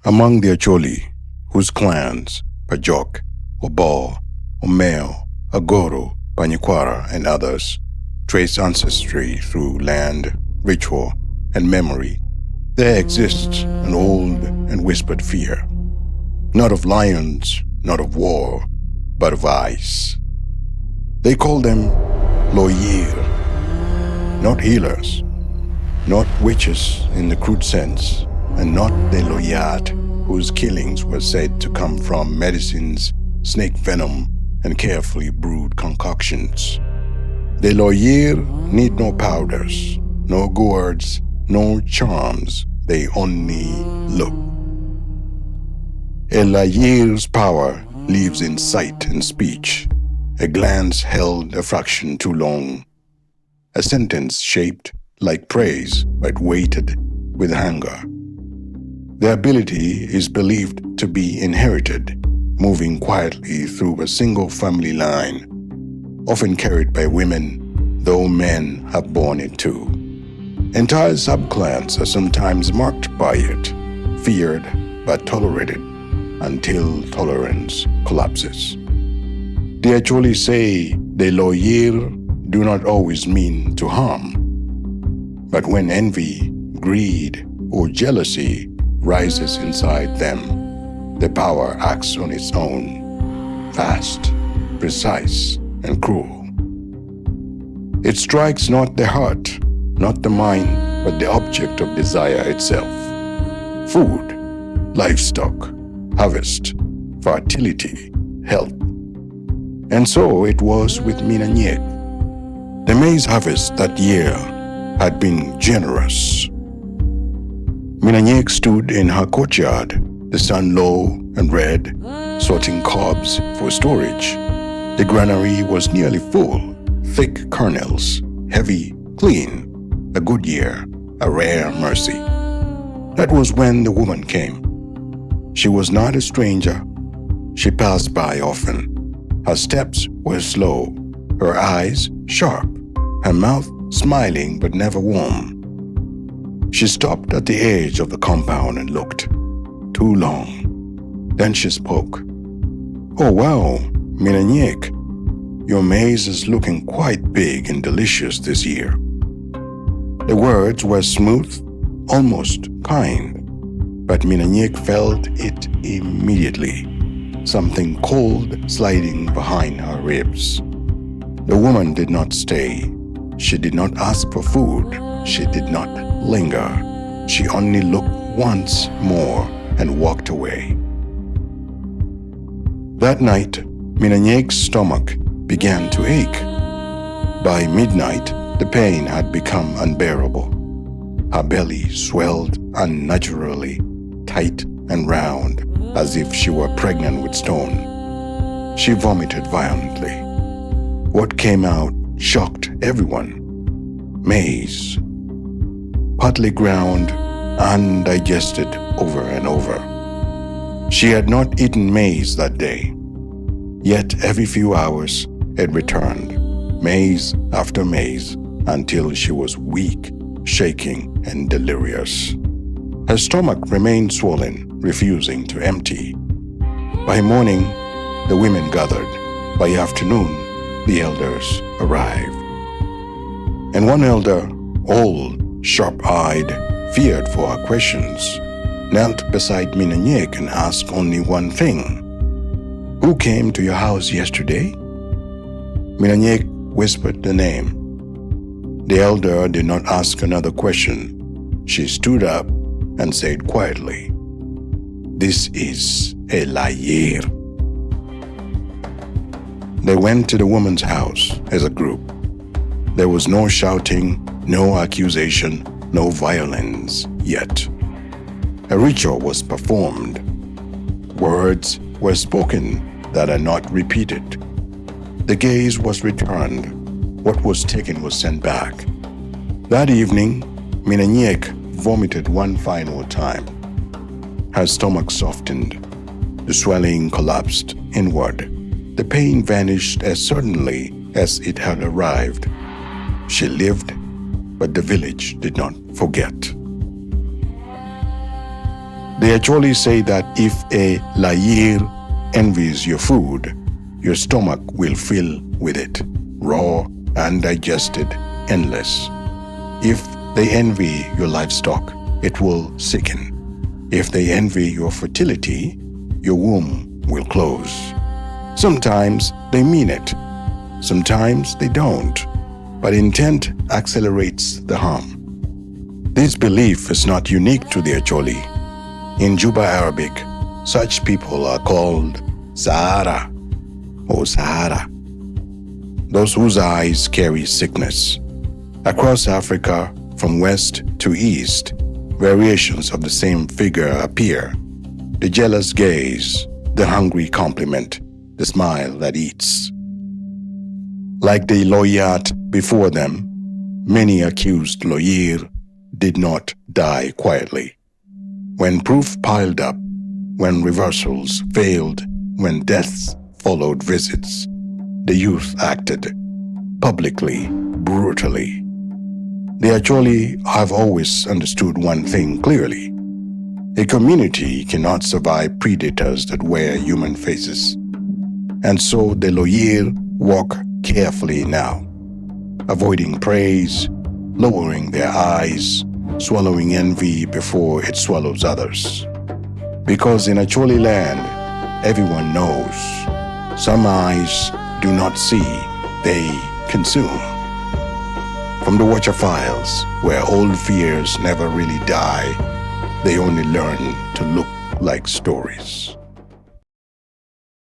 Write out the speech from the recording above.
Among the Acholi, whose clans, Pajok, Obal, Omeo, Agoro, Panyikwara, and others, trace ancestry through land, ritual, and memory, there exists an old and whispered fear, not of lions, not of war, but of ice. They call them Loyir, not healers, not witches in the crude sense, and not the Loyat, whose killings were said to come from medicines, snake venom, and carefully brewed concoctions. The Loyir need no powders, no gourds, no charms, they only look. A Loyir's power lives in sight and speech, a glance held a fraction too long, a sentence shaped like praise but weighted with anger. The ability is believed to be inherited, moving quietly through a single family line, often carried by women, though men have borne it too. Entire subclans are sometimes marked by it, feared but tolerated until tolerance collapses. The Acholi say the Loyir do not always mean to harm, but when envy, greed, or jealousy rises inside them, the power acts on its own, fast, precise, and cruel. It strikes not the heart, not the mind, but the object of desire itself. Food, livestock, harvest, fertility, health. And so it was with Min Anyek. The maize harvest that year had been generous. Min Anyek stood in her courtyard, the sun low and red, sorting cobs for storage. The granary was nearly full, thick kernels, heavy, clean, a good year, a rare mercy. That was when the woman came. She was not a stranger. She passed by often. Her steps were slow, her eyes sharp, her mouth smiling but never warm. She stopped at the edge of the compound and looked. Too long. Then she spoke. "Oh wow, Min Anyek, your maize is looking quite big and delicious this year." The words were smooth, almost kind, but Min Anyek felt it immediately, something cold sliding behind her ribs. The woman did not stay. She did not ask for food. She did not linger. She only looked once more and walked away. That night, Min Anyek's stomach began to ache. By midnight, the pain had become unbearable. Her belly swelled unnaturally, tight and round, as if she were pregnant with stone. She vomited violently. What came out shocked everyone. Maize, partly ground, undigested over and over. She had not eaten maize that day, yet every few hours it returned, maize after maize, until she was weak, shaking, and delirious. Her stomach remained swollen, refusing to empty. By morning, the women gathered. By afternoon, the elders arrived. And one elder, old, sharp-eyed, feared for her questions, knelt beside Min Anyek and asked only one thing. "Who came to your house yesterday?" Min Anyek whispered the name. The elder did not ask another question. She stood up and said quietly, "This is a Loyir." They went to the woman's house as a group. There was no shouting, no accusation, no violence yet. A ritual was performed. Words were spoken that are not repeated. The gaze was returned. What was taken was sent back. That evening, Min Anyek vomited one final time. Her stomach softened. The swelling collapsed inward. The pain vanished as suddenly as it had arrived. She lived, but the village did not forget. The Acholi say that if a Loyir envies your food, your stomach will fill with it, raw, undigested, endless. If they envy your livestock, it will sicken. If they envy your fertility, your womb will close. Sometimes they mean it, sometimes they don't, but intent accelerates the harm. This belief is not unique to the Acholi. In Juba Arabic, such people are called Sahara or Sahara, those whose eyes carry sickness. Across Africa, from west to east, variations of the same figure appear. The jealous gaze, the hungry compliment, the smile that eats. Like the Loyir before them, many accused Loyir did not die quietly. When proof piled up, when reversals failed, when deaths followed visits, the youth acted, publicly, brutally. The Acholi have always understood one thing clearly. A community cannot survive predators that wear human faces. And so the Loyir walk carefully now, avoiding praise, lowering their eyes, swallowing envy before it swallows others. Because in Acholi land, everyone knows. Some eyes do not see, they consume. From the Watcher Files, where old fears never really die, they only learn to look like stories.